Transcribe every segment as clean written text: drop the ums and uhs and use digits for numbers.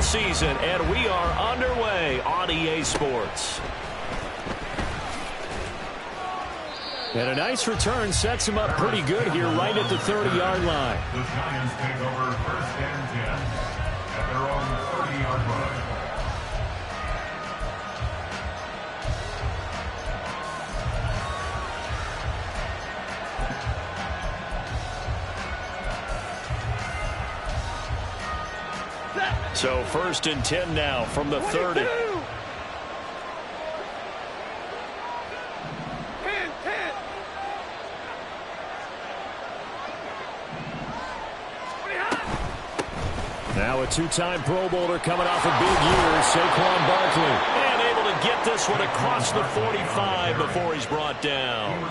season, and we are underway on EA Sports. And a nice return sets him up pretty good here right at the 30-yard line. The Giants take over 1st and 10 at their own 30-yard line. So 1st and 10 now from the 30. Now a two-time Pro Bowler coming off a big year, Saquon Barkley. And able to get this one across the 45 before he's brought down.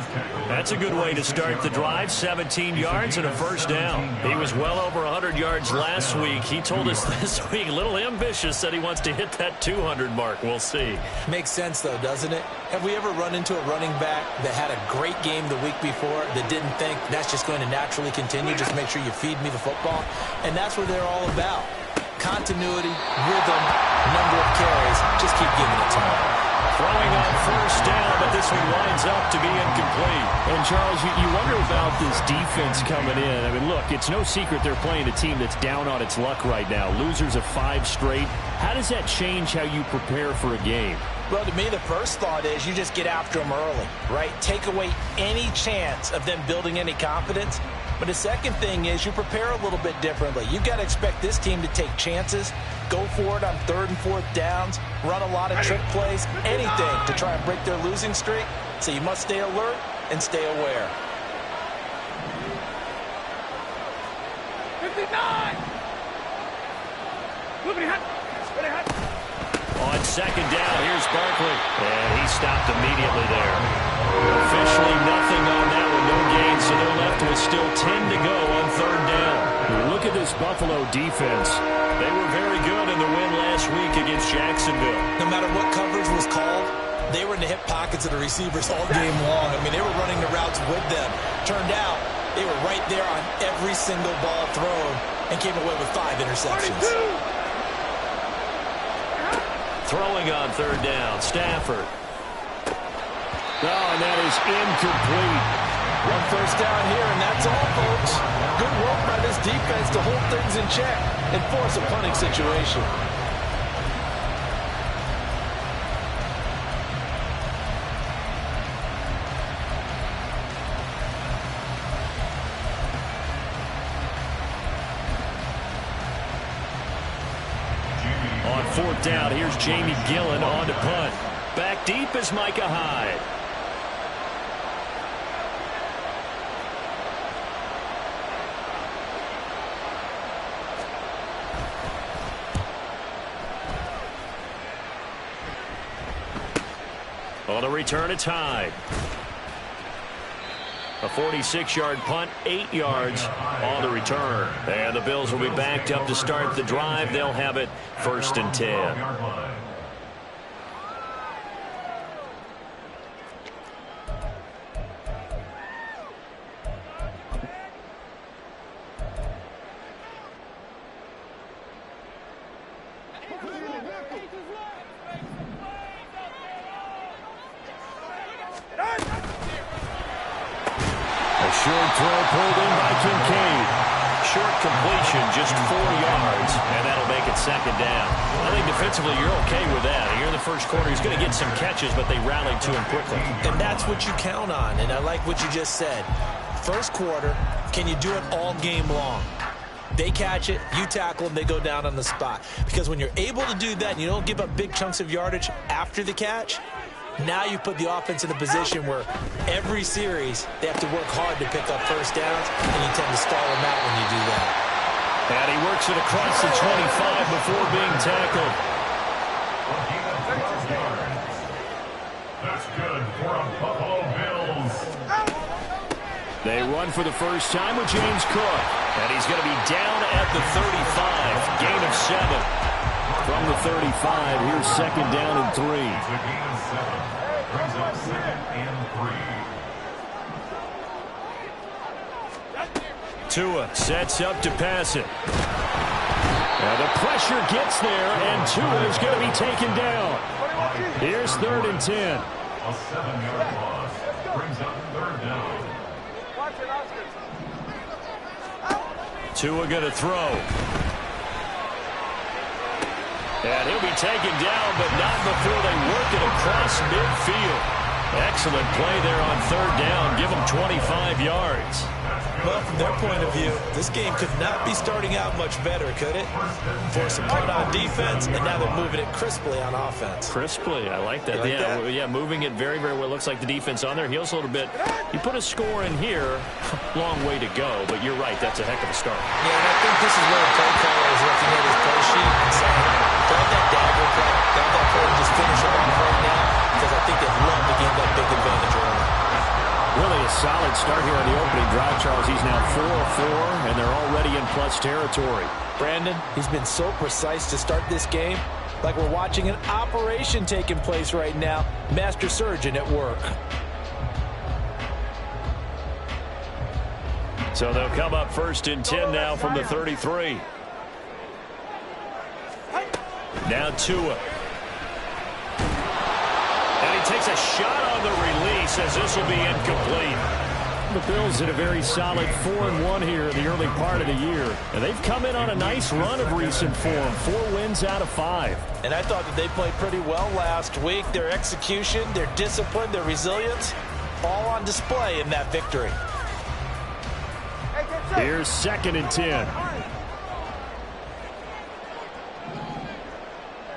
That's a good way to start the drive, 17 yards and a 1st down. He was well over 100 yards last week. He told us this week, a little ambitious, said he wants to hit that 200 mark. We'll see. Makes sense, though, doesn't it? Have we ever run into a running back that had a great game the week before that didn't think that's just going to naturally continue? Just make sure you feed me the football. And that's what they're all about. Continuity, rhythm, number of carries. Just keep giving it to them. Throwing on 1st down, but this one winds up to be incomplete. And, Charles, you wonder about this defense coming in. I mean, look, it's no secret they're playing a team that's down on its luck right now. Losers of 5 straight. How does that change how you prepare for a game? Well, to me, the first thought is you just get after them early, right? Take away any chance of them building any confidence. But the second thing is you prepare a little bit differently. You've got to expect this team to take chances, go for it on 3rd and 4th downs, run a lot of trick plays, anything to try and break their losing streak. So you must stay alert and stay aware. 59! On 2nd down, here's Barkley. And he stopped immediately there. Officially nothing on that one, no gain, so they're left with still 10 to go on 3rd down. Look at this Buffalo defense. They were very good in the win last week against Jacksonville. No matter what coverage was called, they were in the hip pockets of the receivers all game long. I mean, they were running the routes with them. Turned out, they were right there on every single ball thrown and came away with 5 interceptions. 22. Throwing on 3rd down, Stafford. Oh, and that is incomplete. 1 1st down here, and that's all, folks. Good work by this defense to hold things in check and force a punting situation. On 4th down, here's Jamie Gillen on to punt. Back deep is Micah Hyde. On the return, it's Hyde. A 46-yard punt, 8 yards on the return. And the Bills will be backed up to start the drive. They'll have it 1st and 10. Short throw pulled in by Kincaid. Short completion, just 4 yards, and that'll make it 2nd down. I think defensively you're okay with that. Here in the 1st quarter, he's going to get some catches, but they rallied to him quickly. And that's what you count on, and I like what you just said. 1st quarter, can you do it all game long? They catch it, you tackle them, they go down on the spot. Because when you're able to do that and you don't give up big chunks of yardage after the catch, now you put the offense in a position where every series they have to work hard to pick up 1st downs, and you tend to stall them out when you do that. And he works it across the 25 before being tackled. That's good for a Buffalo Bills. They run for the first time with James Cook. And he's going to be down at the 35. Gain of 7. From the 35, here's 2nd down and 3. It's a gain of 7. Brings up 2nd and 3. Tua sets up to pass it. And the pressure gets there, and Tua is going to be taken down. Here's 3rd and 10. A 7-yard loss brings up 3rd down. Tua going to throw. And he'll be taken down, but not before they work it across midfield. Excellent play there on 3rd down. Give them 25 yards. Well, from their point of view, this game could not be starting out much better, could it? Force a punt on defense, and now they're moving it crisply on offense. Crisply, I like that. Like that? Yeah, moving it very, very well. Looks like the defense on their heels a little bit. You put a score in here, long way to go, but you're right, that's a heck of a start. Yeah, and I think this is where the play caller is looking at his play sheet and saying, grab that dagger play, grab that play and just finish it off right now, because I think they'd love to gain that big advantage early. Really a solid start here on the opening drive, Charles. He's now 4-4, and they're already in plus territory. Brandon, he's been so precise to start this game, like we're watching an operation taking place right now. Master surgeon at work. So they'll come up 1st and 10 now from the 33. Now Tua. And he takes a shot on the release as this will be incomplete. The Bills in a very solid 4-1 here in the early part of the year. And they've come in on a nice run of recent form. 4 wins out of 5. And I thought that they played pretty well last week. Their execution, their discipline, their resilience, all on display in that victory. Here's 2nd and 10.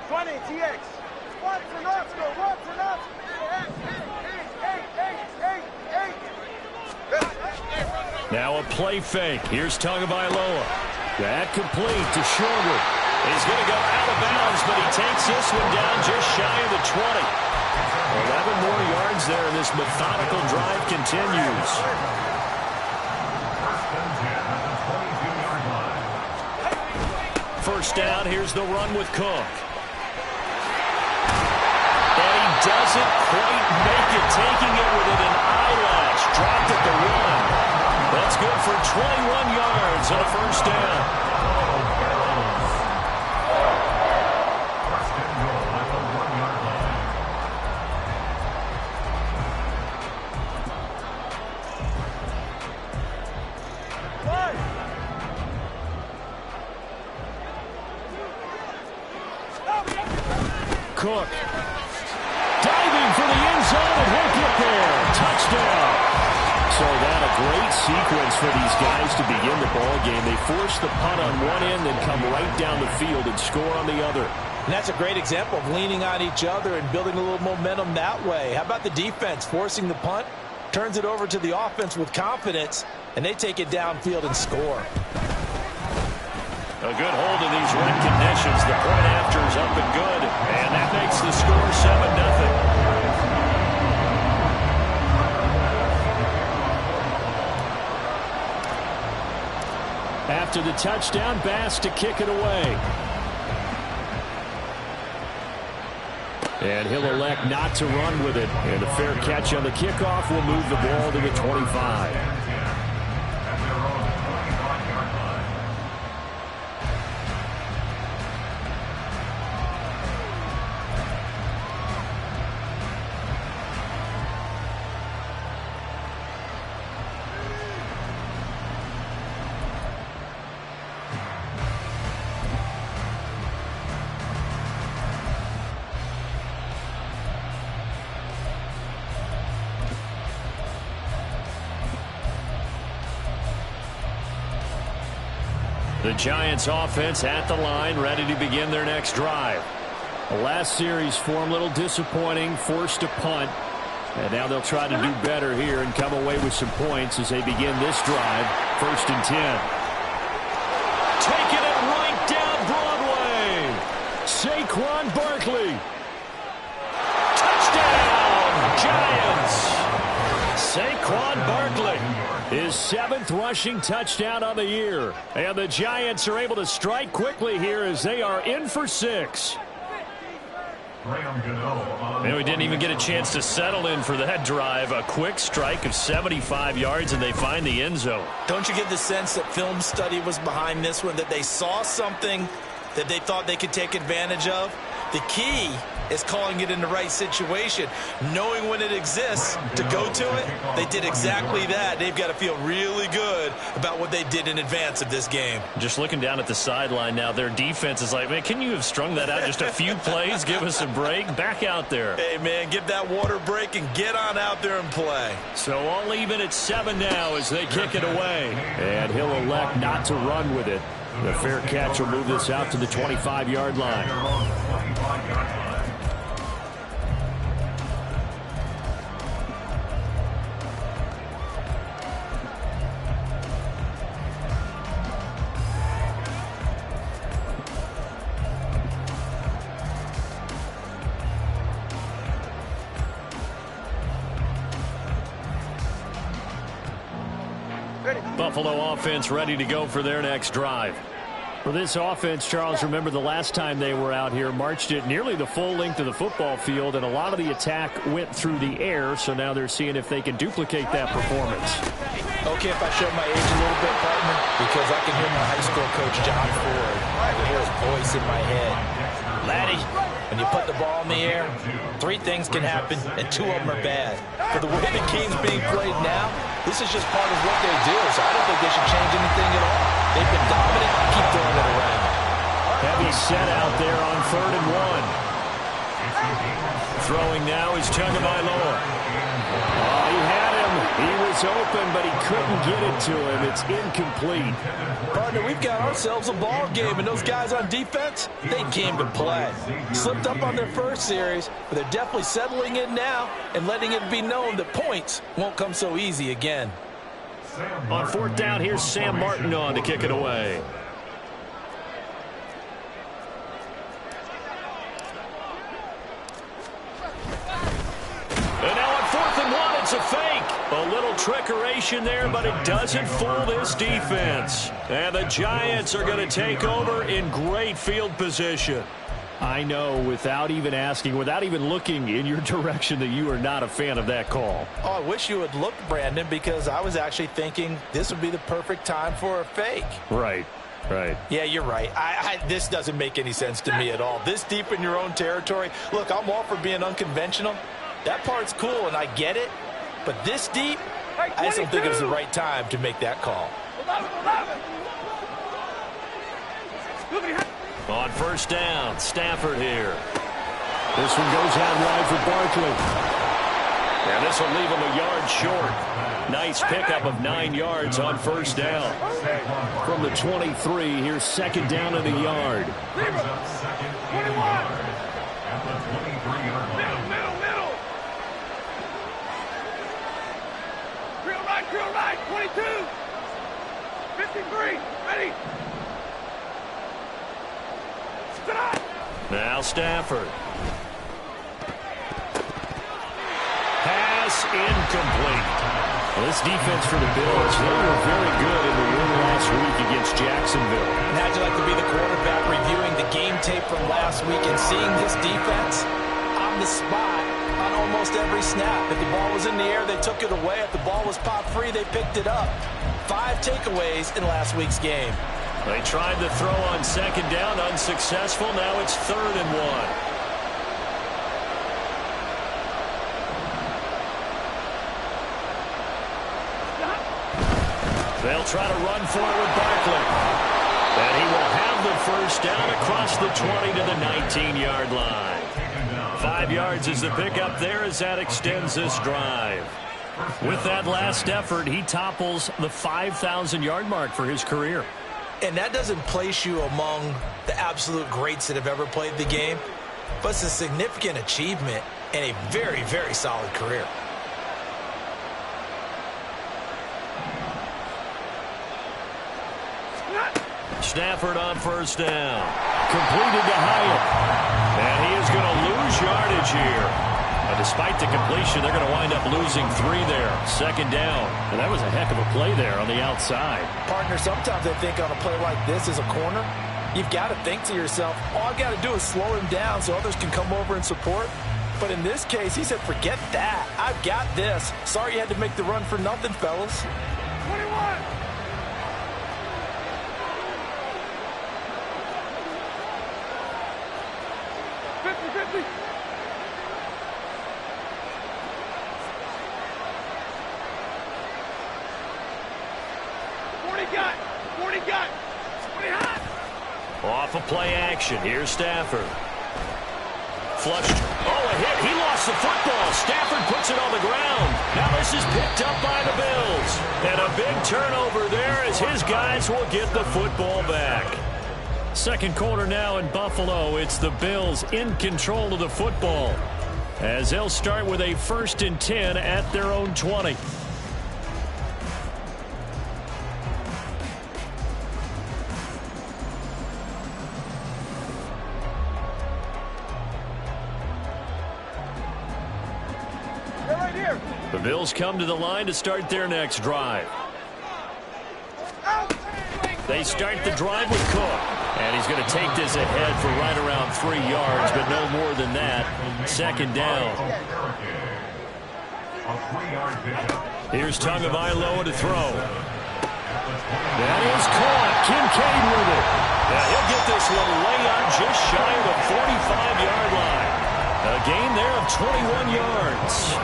20, TX. Watson, Oscar, Watson, Oscar. Now a play fake. Here's Tagovailoa. That complete to Schroeder. He's going to go out of bounds, but he takes this one down just shy of the 20. 11 more yards there, and this methodical drive continues. First down, here's the run with Cook. And he doesn't quite make it, taking it within an eyelash. Dropped at the 1. That's good for 21 yards on a first down. Cook diving for the end zone, and he'll get there. Touchdown. So that a great sequence for these guys to begin the ball game. They force the punt on one end, then come right down the field and score on the other. And that's a great example of leaning on each other and building a little momentum that way. How about the defense forcing the punt, turns it over to the offense with confidence, and they take it downfield and score. A good hold in these wet conditions. The point after is up and good, and that makes the score 7-0. After the touchdown, Bass to kick it away. And he'll elect not to run with it. And a fair catch on the kickoff will move the ball to the 25. The Giants offense at the line, ready to begin their next drive. The last series form a little disappointing, forced a punt. And now they'll try to do better here and come away with some points as they begin this drive. 1st and 10. Taking it right down Broadway. Saquon Barkley. Touchdown, Giants. Saquon Barkley. His 7th rushing touchdown on the year. And the Giants are able to strike quickly here as they are in for 6. And we didn't even get a chance to settle in for that drive. A quick strike of 75 yards, and they find the end zone. Don't you get the sense that film study was behind this one, that they saw something that they thought they could take advantage of? The key is calling it in the right situation, knowing when it exists to go to it. They did exactly that. They've got to feel really good about what they did in advance of this game. Just looking down at the sideline now, their defense is like, man, can you have strung that out just a few plays? Give us a break. Back out there. Hey, man, give that water break and get on out there and play. So all even at 7 now as they kick it away. And he'll elect not to run with it. The fair catch will move this out to the 25-yard line. Buffalo offense ready to go for their next drive. For this offense, Charles, remember the last time they were out here, marched it nearly the full length of the football field, and a lot of the attack went through the air, so now they're seeing if they can duplicate that performance. Okay, if I show my age a little bit, partner, because I can hear my high school coach, John Ford. I can hear his voice in my head. Laddie, when you put the ball in the air, 3 things can happen, and 2 of them are bad. For the way the game's being played now, this is just part of what they do, so I don't think they should change anything at all. They've been dominant. Keep throwing it around. Heavy set out there on 3rd and 1. Throwing now is Tagovailoa. Oh, he had him. He was open, but he couldn't get it to him. It's incomplete. Partner, we've got ourselves a ball game, and those guys on defense, they came to play. Slipped up on their first series, but they're definitely settling in now and letting it be known that points won't come so easy again. On 4th down, here's Sam Martin on to kick it away. And now on 4th and 1, it's a fake. A little trickeration there, but it doesn't fool this defense. And the Giants are going to take over in great field position. I know, without even asking, without even looking in your direction, that you are not a fan of that call. Oh, I wish you had looked, Brandon, because I was actually thinking this would be the perfect time for a fake. Right. Yeah, you're right. This doesn't make any sense to me at all. This deep in your own territory. Look, I'm all for being unconventional. That part's cool, and I get it. But this deep, I just don't think it was the right time to make that call. On 1st down, Stafford here. This one goes out wide for Barkley. And this will leave him a yard short. Nice pickup of 9 yards on 1st down. From the 23, here's 2nd down and a yard. Drill right, 22. 53, ready. Now Stafford. Pass incomplete. Well, this defense for the Bills, they were very good in the win last week against Jacksonville. And how'd you like to be the quarterback reviewing the game tape from last week and seeing this defense on the spot on almost every snap? If the ball was in the air, they took it away. If the ball was popped free, they picked it up. 5 takeaways in last week's game. They tried to throw on 2nd down, unsuccessful. Now it's 3rd and 1. They'll try to run for it with Barkley. And he will have the 1st down across the 20 to the 19-yard line. 5 yards is the pickup there as that extends this drive. With that last effort, he topples the 5,000-yard mark for his career. And that doesn't place you among the absolute greats that have ever played the game, but it's a significant achievement and a very, very solid career. Stafford on 1st down. Completed to Hyatt. And he is going to lose yardage here. And despite the completion, they're going to wind up losing 3 there. 2nd down. And that was a heck of a play there on the outside. Partner, sometimes I think on a play like this as a corner, You've got to think to yourself, all I've got to do is slow him down so others can come over and support. But in this case, he said, forget that. I've got this. Sorry you had to make the run for nothing, fellas. 21. 50-50. Off of play action. Here's Stafford. Flushed. Oh, a hit. He lost the football. Stafford puts it on the ground. Now this is picked up by the Bills. And a big turnover there as his guys will get the football back. Second quarter now in Buffalo. It's the Bills in control of the football, as they'll start with a 1st and 10 at their own 20. The Bills come to the line to start their next drive. They start the drive with Cook. And he's going to take this ahead for right around 3 yards, but no more than that. Second down. Here's Tagovailoa to throw. That is caught. Kincaid with it. Now he'll get this little layup just shy of the 45-yard line. A gain there of 21 yards.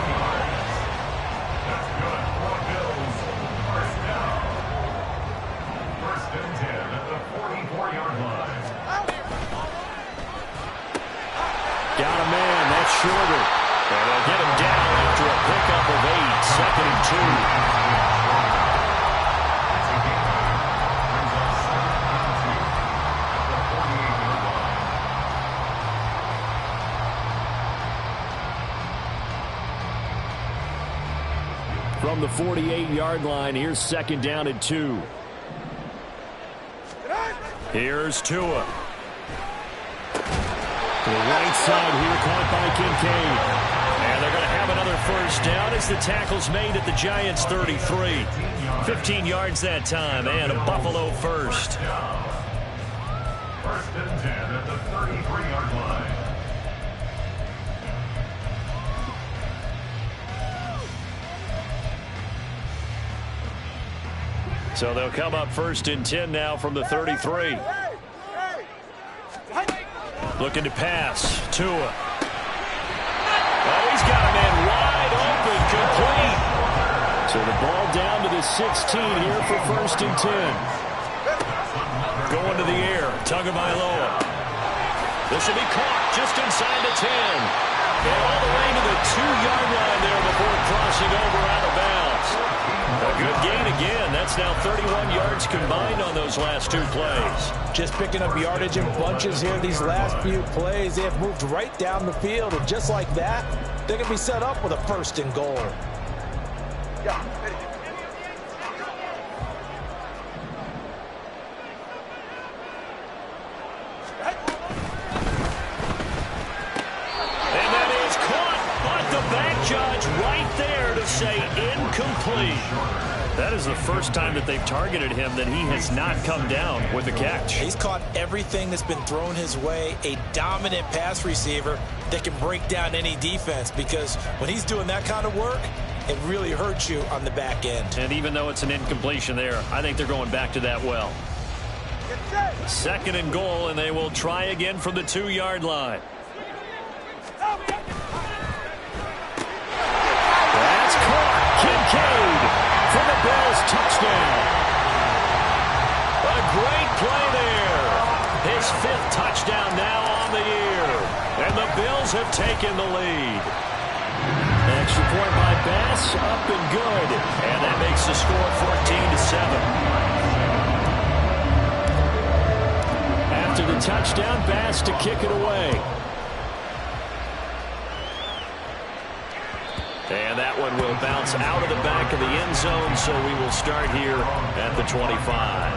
Got a man. That's shorter. And they'll get him down after a pickup of 8. Second and 2. From the 48-yard line, here's second down and 2. Here's Tua. To the right side here, caught by Kincaid. And they're going to have another first down as the tackle's made at the Giants' 33. 15 yards that time, and a Buffalo first. 1st and 10 at the 33-yard line. So they'll come up 1st and 10 now from the 33. Looking to pass. Tua. Oh, he's got a man wide open. Complete. So the ball down to the 16 here for 1st and 10. Going to the air. Tagovailoa. This will be caught just inside the 10. And all the way to the 2-yard line there before crossing over out of bounds. A good gain again. That's now 31 yards combined on those last 2 plays. Just picking up yardage in bunches here these last few plays. They have moved right down the field, and just like that, they're going to be set up with a 1st and goal. And that is caught, but the back judge right there to say incomplete. That is the first time that they've targeted him that he has not come down with the catch. He's caught everything that's been thrown his way. A dominant pass receiver that can break down any defense, because when he's doing that kind of work, it really hurts you on the back end. And even though it's an incompletion there, I think they're going back to that well. 2nd and goal, and they will try again from the 2-yard line. That's caught. Kincaid for the Bills touchdown. A great play there. His 5th touchdown now on the year. And the Bills have taken the lead. Extra point by Bass, up and good. And that makes the score 14-7. After the touchdown, Bass to kick it away. And that one will bounce out of the back of the end zone, so we will start here at the 25.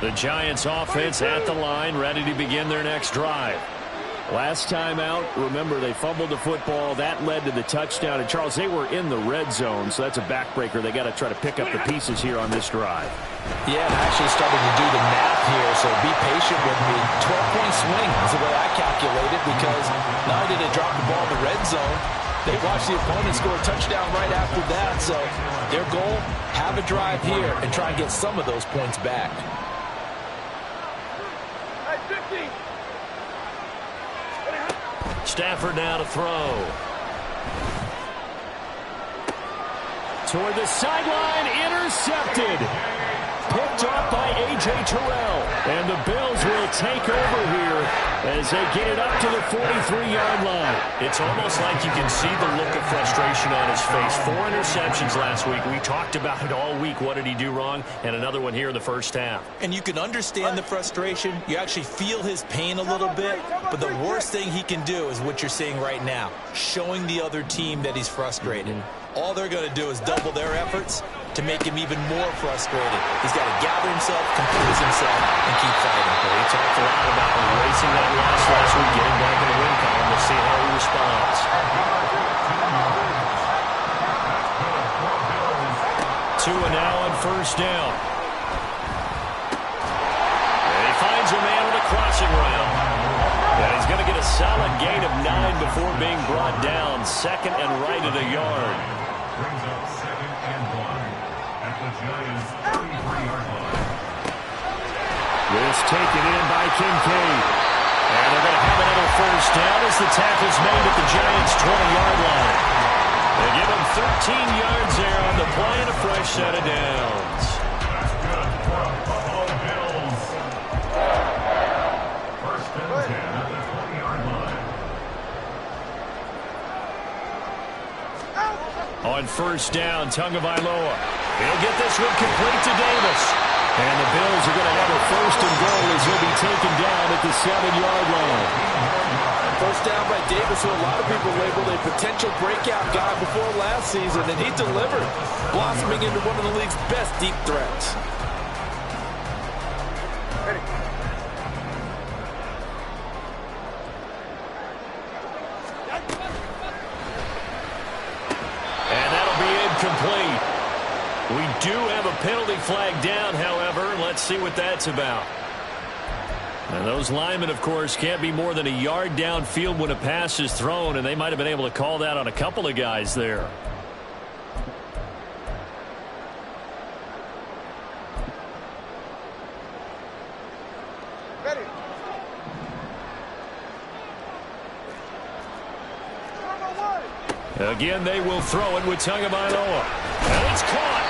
The Giants offense at the line, ready to begin their next drive. Last time out, remember, they fumbled the football. That led to the touchdown. And, Charles, they were in the red zone, so that's a backbreaker. They got to try to pick up the pieces here on this drive. Yeah, and I actually started to do the math here, so be patient with me. 12-point swing is the way I calculate it, because not only did they drop the ball in the red zone, they watched the opponent score a touchdown right after that. So their goal, have a drive here and try and get some of those points back. Stafford now to throw. Toward the sideline, intercepted. Picked off by A.J. Terrell. And the Bills will take over here as they get it up to the 43-yard line. It's almost like you can see the look of frustration on his face. 4 interceptions last week. We talked about it all week. What did he do wrong? And another one here in the first half. And you can understand the frustration. You actually feel his pain a little bit. But the worst thing he can do is what you're seeing right now, showing the other team that he's frustrated. All they're going to do is double their efforts to make him even more frustrated. He's got to gather himself, compose himself, and keep fighting. He talked a lot about erasing that loss last week, getting back in the win column. We'll see how he responds. 2 and now on first down. And he finds a man on a crossing route. And he's going to get a solid gain of 9 before being brought down. 2nd and right at a yard. Brings up 2nd and 1 at the Giants' 33-yard line. This taken in by Kincaid. And they're going to have another first down as the tackle's made at the Giants' 20-yard line. They give him 13 yards there on the play and a fresh set of downs. That's good for the Buffalo Bills. First and 10 at the 20-yard line. On first down, Tagovailoa. He'll get this one complete to Davis. And the Bills are going to have a first and goal as he'll be taken down at the 7-yard line. First down by Davis, who a lot of people labeled a potential breakout guy before last season, and he delivered, blossoming into one of the league's best deep threats. And that'll be incomplete. We do have a penalty flag down, however. Let's see what that's about. And those linemen, of course, can't be more than a yard downfield when a pass is thrown, and they might have been able to call that on a couple of guys there. Ready. Again, they will throw it with Tagovailoa. And it's caught.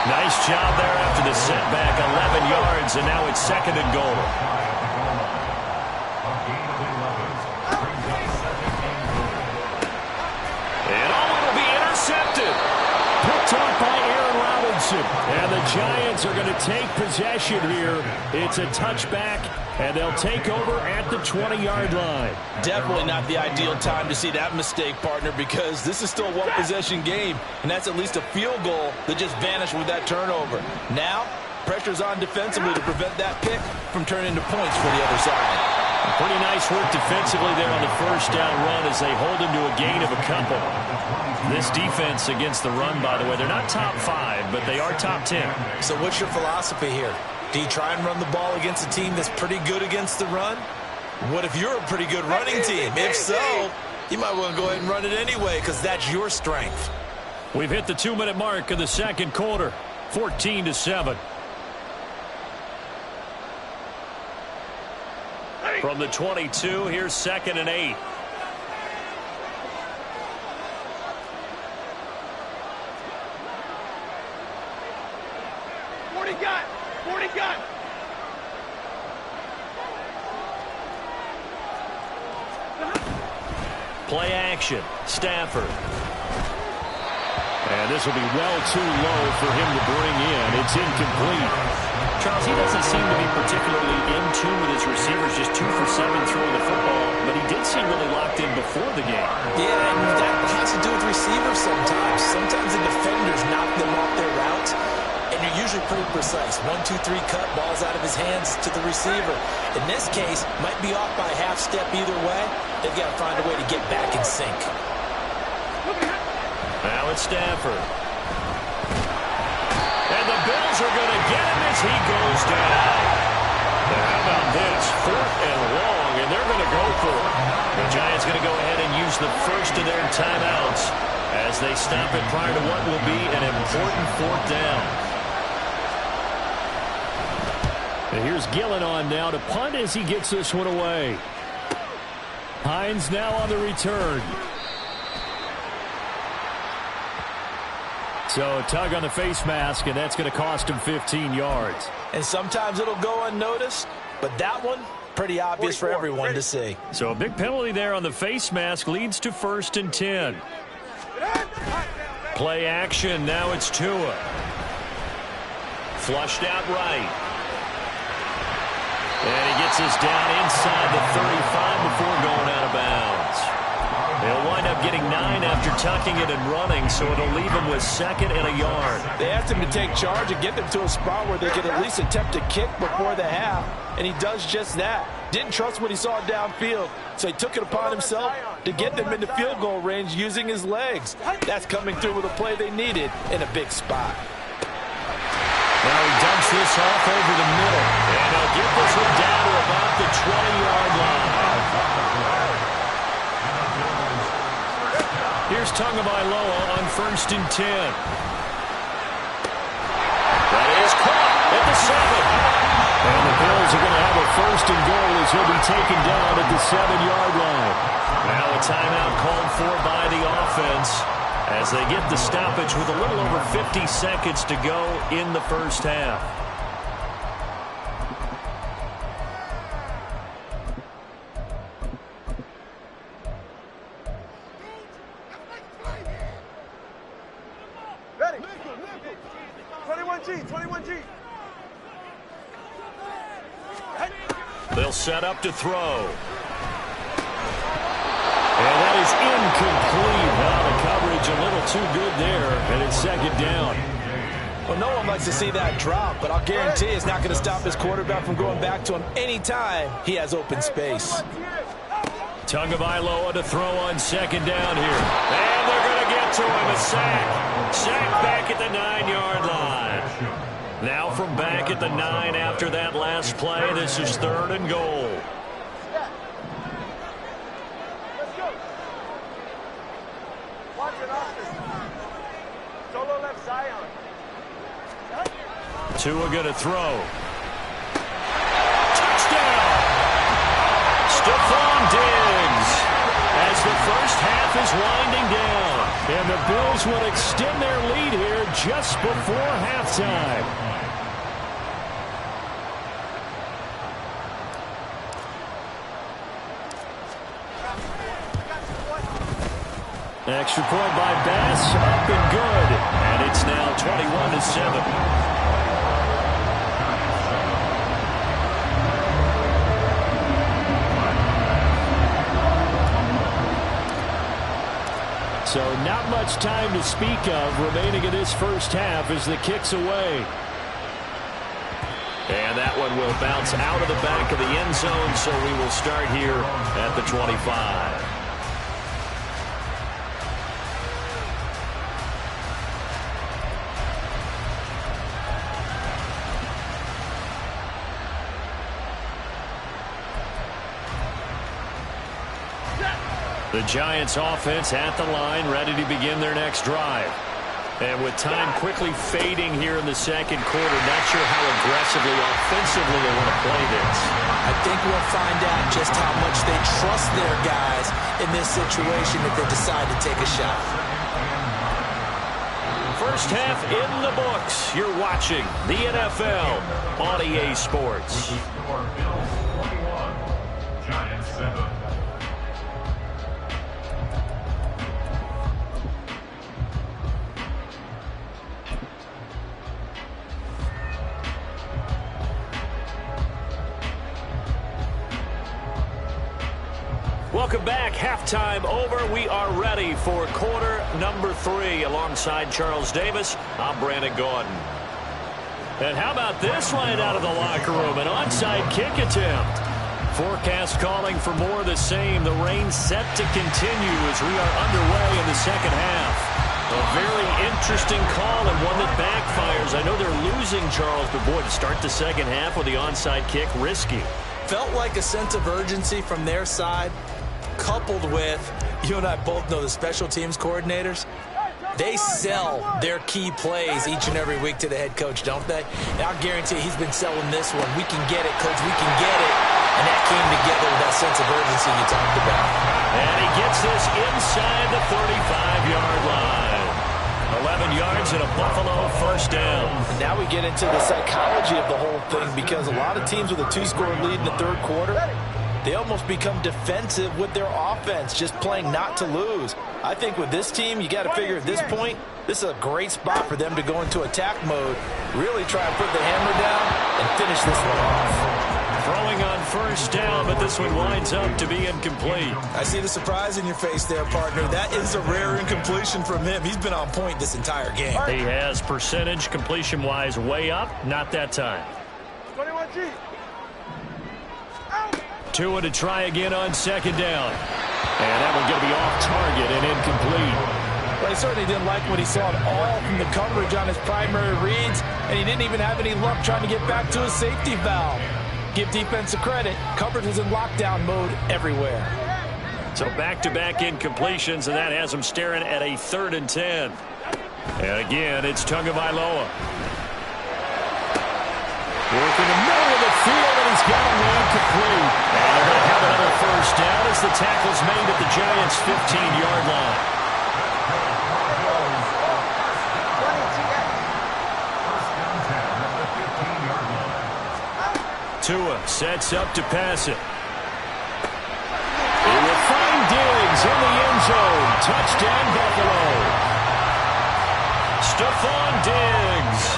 Nice job there after the setback. 11 yards, and now it's 2nd and goal. And it'll be intercepted. Picked off by Aaron Robinson. And the Giants are going to take possession here. It's a touchback, and they'll take over at the 20-yard line. Definitely not the ideal time to see that mistake, partner, because this is still a one-possession game, and that's at least a field goal that just vanished with that turnover. Now, pressure's on defensively to prevent that pick from turning into points for the other side. Pretty nice work defensively there on the first down run as they hold him to a gain of a couple. This defense against the run, by the way, they're not top 5, but they are top 10. So what's your philosophy here? Do you try and run the ball against a team that's pretty good against the run? What if you're a pretty good running team? If so, you might want to go ahead and run it anyway because that's your strength. We've hit the 2-minute mark of the second quarter. 14-7. From the 22, here's 2nd and 8. Play action. Stafford. And this will be well too low for him to bring in. It's incomplete. Charles, he doesn't seem to be particularly in tune with his receivers, just 2 for 7 throwing the football, but he did seem really locked in before the game. Yeah, and that has to do with receivers. receivers sometimes. Sometimes the defenders knock them off their routes, and you're usually pretty precise. 1, 2, 3 cut, ball's out of his hands to the receiver. In this case, might be off by a half step either way. They've got to find a way to get back in sync. Now it's Stafford. And the Bills are going to get him as he goes down. Now how about this? 4th and long, and they're going to go for it. The Giants going to go ahead and use the first of their timeouts as they stop it prior to what will be an important 4th down. And here's Gillen on now to punt as he gets this one away. Hines now on the return. So a tug on the face mask, and that's going to cost him 15 yards. And sometimes it'll go unnoticed, but that one, pretty obvious for everyone to see. So a big penalty there on the face mask leads to 1st and 10. Play action. Now it's Tua. Flushed out right. And he gets us down inside the 35 before going out of bounds. They'll wind up getting 9 after tucking it and running, so it'll leave them with 2nd and a yard. They asked him to take charge and get them to a spot where they could at least attempt a kick before the half, and he does just that. Didn't trust what he saw downfield, so he took it upon himself to get them into field goal range using his legs. That's coming through with a play they needed in a big spot. Now he dumps this off over the middle, and he'll get this one down to about the 20-yard line. Here's Tagovailoa on 1st and 10. That is caught at the 7. And the Bills are going to have a 1st and goal as he'll be taken down at the 7-yard line. Now a timeout called for by the offense as they get the stoppage with a little over 50 seconds to go in the first half. Ready. 21G, 21G. They'll set up to throw. And that is incomplete. Well, the coverage a little too good there, and it's 2nd down. Well, no one likes to see that drop, but I'll guarantee it's not going to stop his quarterback from going back to him anytime he has open space. Tagovailoa to throw on 2nd down here. And they're going to get to him. A sack. Sack back at the 9-yard line. Now from back at the 9 after that last play, this is 3rd and goal. Let's go. Watch it, Austin. Solo left Zion. Tua going to throw. Touchdown! Stephon Diggs as the first half is winding down. And the Bills will extend their lead here just before halftime. Extra point by Bass, up and good. And it's now 21-7. So not much time to speak of remaining in this first half as the kick's away. And that one will bounce out of the back of the end zone, so we will start here at the 25. The Giants offense at the line, ready to begin their next drive. And with time quickly fading here in the second quarter, not sure how aggressively, offensively they want to play this. I think we'll find out just how much they trust their guys in this situation if they decide to take a shot. First half in the books. You're watching the NFL on EA Sports. Bills 21, Giants 7. Welcome back. Halftime over. We are ready ready for quarter number 3. Alongside Charles Davis, I'm Brandon Gaudin. And how about this right out of the locker room? An onside kick attempt. Forecast calling for more of the same. The rain set to continue as we are underway in the second half. A very interesting call and one that backfires. I know they're losing, Charles, but boy, to start the second half with the onside kick, risky. Felt like a sense of urgency from their side, coupled with, you and I both know the special teams coordinators, they sell their key plays each and every week to the head coach, don't they? And I'll guarantee he's been selling this one. We can get it, coach, we can get it. And that came together with that sense of urgency you talked about. And he gets this inside the 35-yard line. 11 yards and a Buffalo first down. And now we get into the psychology of the whole thing, because a lot of teams with a 2-score lead in the third quarter, they almost become defensive with their offense, just playing not to lose. I think with this team, you got to figure at this point, this is a great spot for them to go into attack mode, really try and put the hammer down and finish this one off. Throwing on first down, but this one winds up to be incomplete. I see the surprise in your face there, partner. That is a rare incompletion from him. He's been on point this entire game. He has percentage completion-wise way up. Not that time. 21G. Tua to try again on second down. And that one going to be off target and incomplete. Well, he certainly didn't like what he saw at all from the coverage on his primary reads, and he didn't even have any luck trying to get back to his safety valve. Give defense a credit. Coverage was in lockdown mode everywhere. So back-to-back incompletions, and that has him staring at a 3rd and 10. And again, it's Tagovailoa. Working the middle of the field, and he's got him incomplete. And they're going to have another first down as the tackle's made at the Giants' 15-yard line. Tua sets up to pass it. He will find Diggs in the end zone. Touchdown, Buffalo. Stephon Diggs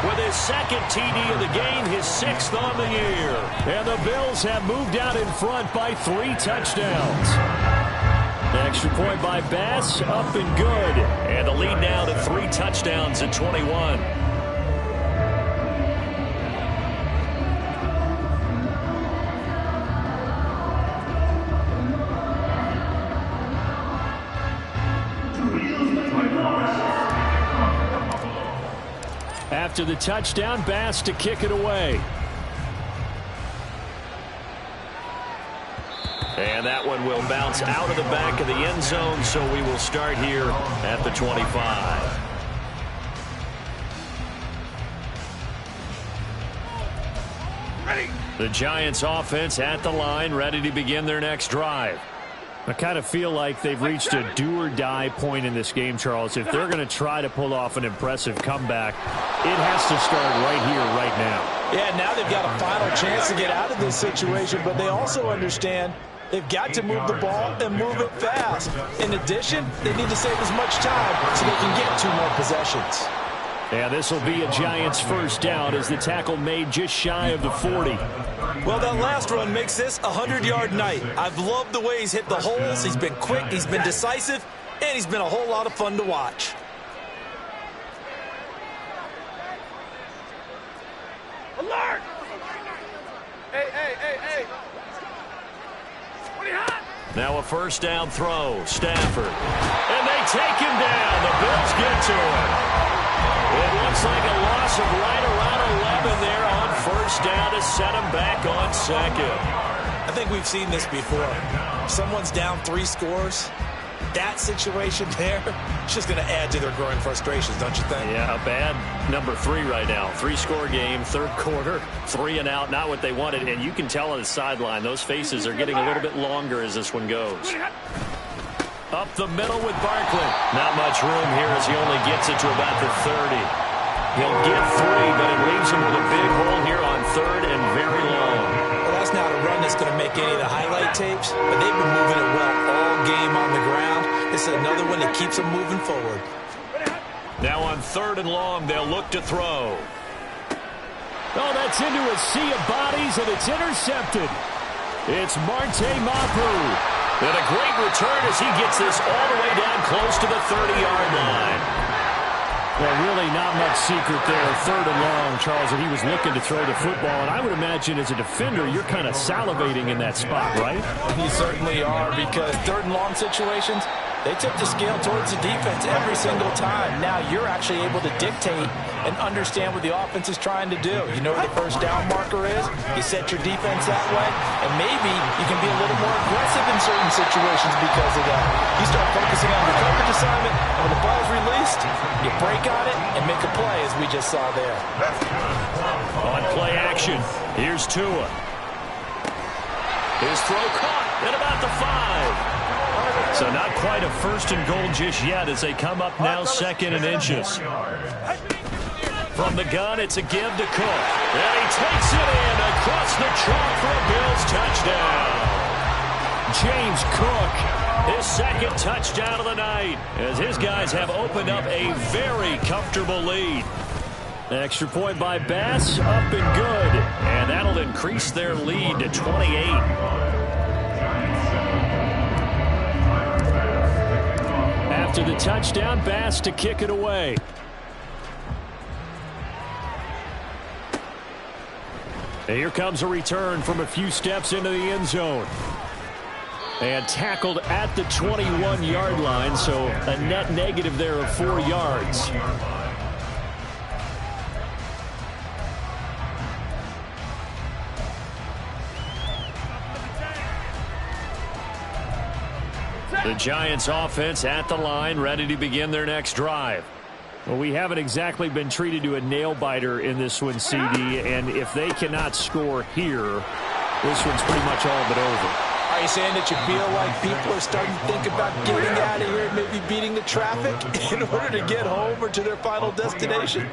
with his second TD of the game, his 6th on the year. And the Bills have moved out in front by 3 touchdowns. Extra point by Bass, up and good. And the lead now to 3 touchdowns at 21. After the touchdown, Bass to kick it away. And that one will bounce out of the back of the end zone, so we will start here at the 25. Ready. The Giants offense at the line, ready to begin their next drive. I kind of feel like they've reached a do-or-die point in this game, Charles. If they're going to try to pull off an impressive comeback, it has to start right here, right now. Yeah, now they've got a final chance to get out of this situation, but they also understand they've got to move the ball and move it fast. In addition, they need to save as much time so they can get 2 more possessions. Yeah, this will be a Giants first down as the tackle made just shy of the 40. Well, that last run makes this a 100-yard night. I've loved the way he's hit the holes. He's been quick, he's been decisive, and he's been a whole lot of fun to watch. Alert! Hey. What are you hot? Now a first down throw, Stafford. And they take him down. The Bills get to him. It looks like a loss of right around 11 there on first down to set him back on second. I think we've seen this before. Someone's down 3 scores. That situation there, it's just going to add to their growing frustrations, don't you think? Yeah, a bad number 3 right now. 3-score game, 3rd quarter, 3 and out, not what they wanted. And you can tell on the sideline, those faces are getting a little bit longer as this one goes. Up the middle with Barkley. Not much room here as he only gets it to about the 30. He'll get 3, but it leaves him with a big hole here on 3rd and very long. Well, that's not a run that's going to make any of the highlight tapes, but they've been moving it well all game on the ground. This is another one that keeps them moving forward. Now on 3rd and long, they'll look to throw. Oh, that's into a sea of bodies, and it's intercepted. It's Marte Mapu. And a great return as he gets this all the way down close to the 30-yard line. Well, really not much secret there. 3rd and long, Charles, and he was looking to throw the football. And I would imagine as a defender, you're kind of salivating in that spot, right? You certainly are, because 3rd and long situations, they tip the scale towards the defense every single time. Now you're actually able to dictate and understand what the offense is trying to do. You know where the first down marker is. You set your defense that way, and maybe you can be a little more aggressive in certain situations because of that. You start focusing on your coverage assignment, and when the ball's released, you break on it and make a play, as we just saw there. On play action, here's Tua. His throw caught at about the 5. So not quite a 1st and goal just yet as they come up now 2nd and inches. From the gun, it's a give to Cook. And he takes it in across the chalk for a Bills touchdown. James Cook, his 2nd touchdown of the night, as his guys have opened up a very comfortable lead. Extra point by Bass, up and good. And that'll increase their lead to 28. After the touchdown, Bass to kick it away. And here comes a return from a few steps into the end zone. And tackled at the 21-yard line, so a net negative there of 4 yards. The Giants offense at the line, ready to begin their next drive. Well, we haven't exactly been treated to a nail-biter in this one, CD, and if they cannot score here, this one's pretty much all but over. Are you saying that you feel like people are starting to think about getting out of here and maybe beating the traffic in order to get home or to their final destination?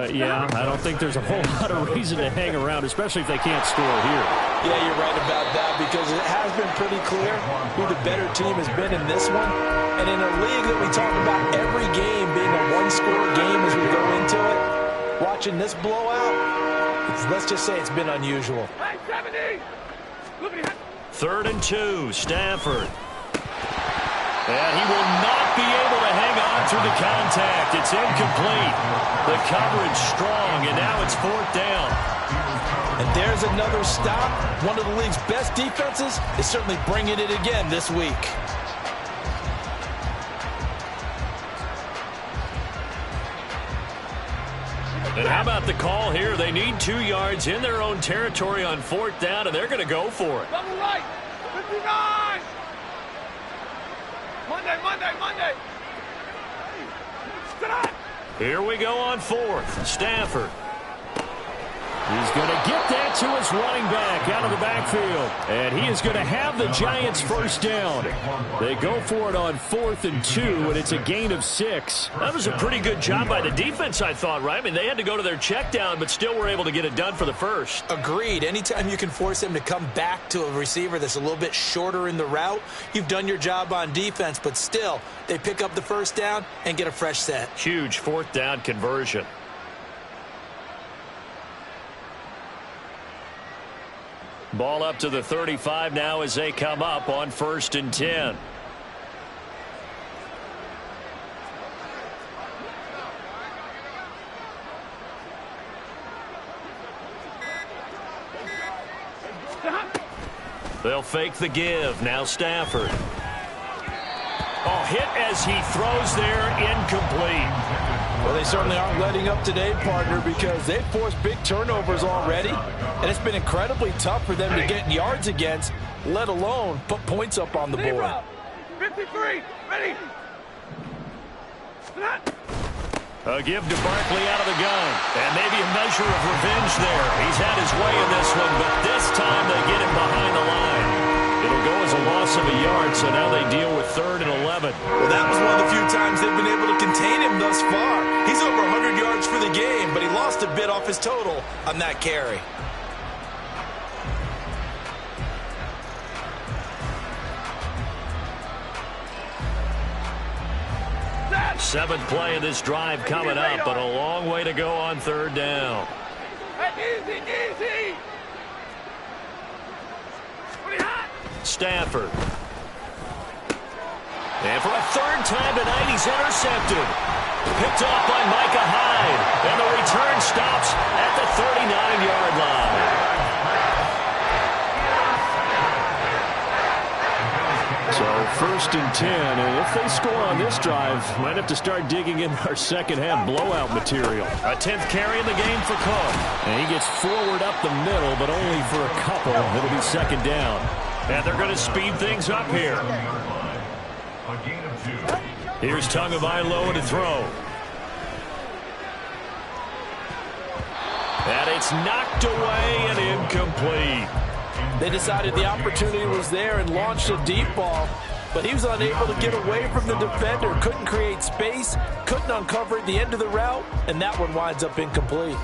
Yeah, I don't think there's a whole lot of reason to hang around, especially if they can't score here. Yeah, you're right about that, because it has been pretty clear who the better team has been in this one. And in a league that we talk about every game being a one-score game as we go into it, watching this blowout, let's just say it's been unusual. 3rd and 2, Stafford. And he will not be able to hang on through the contact. It's incomplete. The coverage strong, and now it's 4th down. And there's another stop. One of the league's best defenses is certainly bringing it again this week. And how about the call here? They need 2 yards in their own territory on 4th down, and they're going to go for it. Double right. 59. Monday. Here we go on 4th. Stafford. He's going to get that to his running back out of the backfield. And he is going to have the Giants first down. They go for it on 4th and 2, and it's a gain of 6. That was a pretty good job by the defense, I thought, right? I mean, they had to go to their check down, but still were able to get it done for the first. Agreed. Anytime you can force them to come back to a receiver that's a little bit shorter in the route, you've done your job on defense, but still, they pick up the first down and get a fresh set. Huge 4th down conversion. Ball up to the 35 now as they come up on 1st and 10. They'll fake the give. Now Stafford. Oh, hit as he throws there, incomplete. Well, they certainly aren't letting up today, partner, because they've forced big turnovers already, and it's been incredibly tough for them to get yards against, let alone put points up on the board. 53, ready. A give to Barkley out of the gun, and maybe a measure of revenge there. He's had his way in this one, but this time they get him behind the line. It'll go as a loss of a yard, so now they deal with 3rd and 11. Well, that was one of the few times they've been able to contain him thus far. He's over 100 yards for the game, but he lost a bit off his total on that carry. Seventh play of this drive coming up, but a long way to go on 3rd down. Easy. Stafford. And for a 3rd time tonight, he's intercepted. Picked off by Micah Hyde. And the return stops at the 39-yard line. So 1st and 10, and if they score on this drive, might have to start digging in our second-half blowout material. A 10th carry in the game for Cook. And he gets forward up the middle, but only for a couple. It'll be 2nd down. And they're going to speed things up here. A gain of 2. Here's Tagovailoa to throw. And it's knocked away and incomplete. They decided the opportunity was there and launched a deep ball, but he was unable to get away from the defender, couldn't create space, couldn't uncover at the end of the route, and that one winds up incomplete.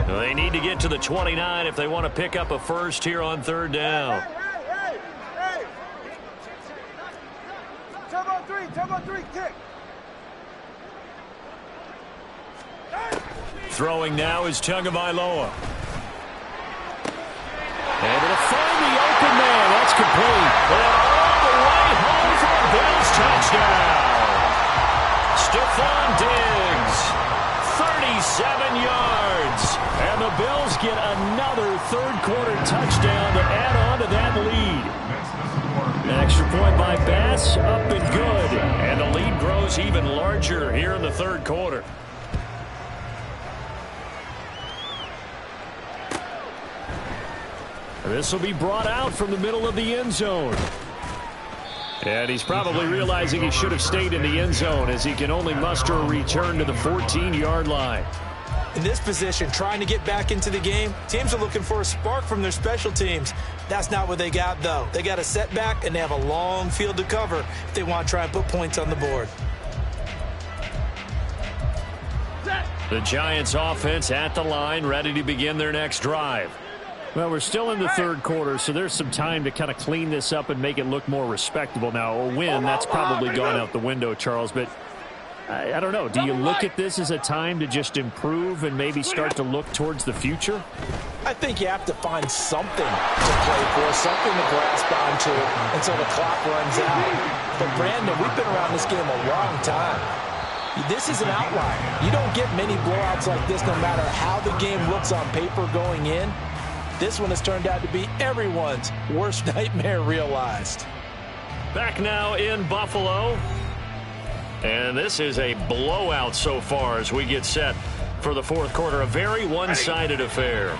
They need to get to the 29 if they want to pick up a first here on 3rd down. Hey! Turbo 3, kick. Throwing now is Tagovailoa. Able to find the open man. That's complete. And all the way home for a Bills touchdown. Stephon Diggs, 37 yards. And the Bills get another 3rd-quarter touchdown to add on to that lead. An extra point by Bass, up and good. And the lead grows even larger here in the 3rd quarter. This will be brought out from the middle of the end zone. And he's probably realizing he should have stayed in the end zone as he can only muster a return to the 14-yard line. In this position, trying to get back into the game, teams are looking for a spark from their special teams. That's not what they got, though. They got a setback, and they have a long field to cover if they want to try and put points on the board. The Giants offense at the line, ready to begin their next drive. Well, we're still in the 3rd quarter, so there's some time to kind of clean this up and make it look more respectable. Now, a win, that's probably gone out the window, Charles, but I don't know. Do you look at this as a time to just improve and maybe start to look towards the future? I think you have to find something to play for, something to grasp onto until the clock runs out. But, Brandon, we've been around this game a long time. This is an outlier. You don't get many blowouts like this no matter how the game looks on paper going in. This one has turned out to be everyone's worst nightmare realized. Back now in Buffalo. And this is a blowout so far as we get set for the 4th quarter. A very one-sided affair.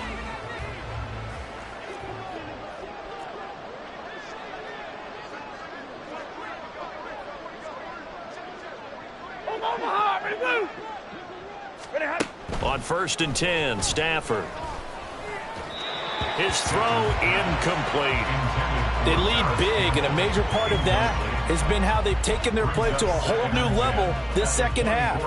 On 1st and 10, Stafford. His throw incomplete. They lead big, and a major part of that has been how they've taken their play to a whole new level this 2nd half.